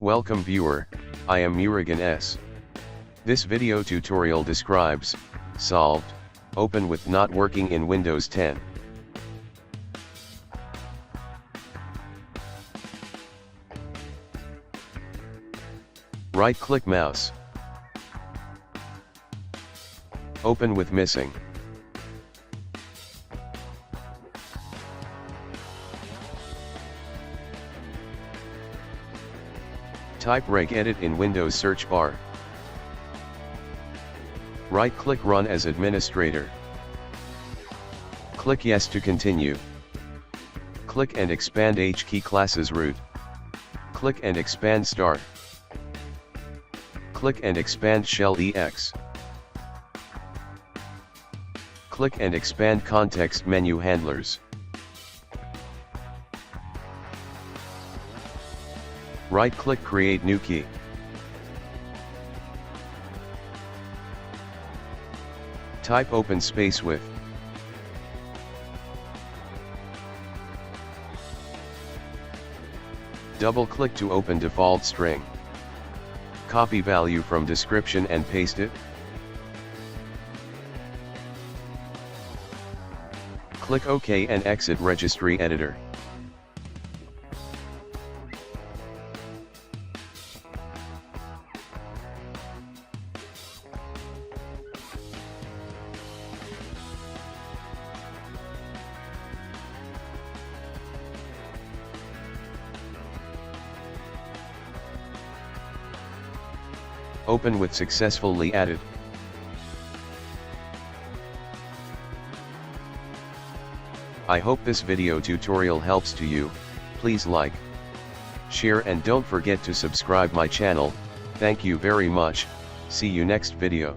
Welcome viewer, I am Murugan S. This video tutorial describes, solved, open with not working in Windows 10. Right-click mouse. Open with missing. Type regedit in Windows search bar. Right-click Run as administrator. Click Yes to continue. Click and expand HKey classes root. Click and expand Start. Click and expand Shell EX. Click and expand context menu handlers. Right-click Create New Key. Type open space with. Double-click to open default string. Copy value from description and paste it. Click OK and exit registry editor. Open with successfully added. I hope this video tutorial helps to you. Please like, share and don't forget to subscribe my channel. Thank you very much. See you next video.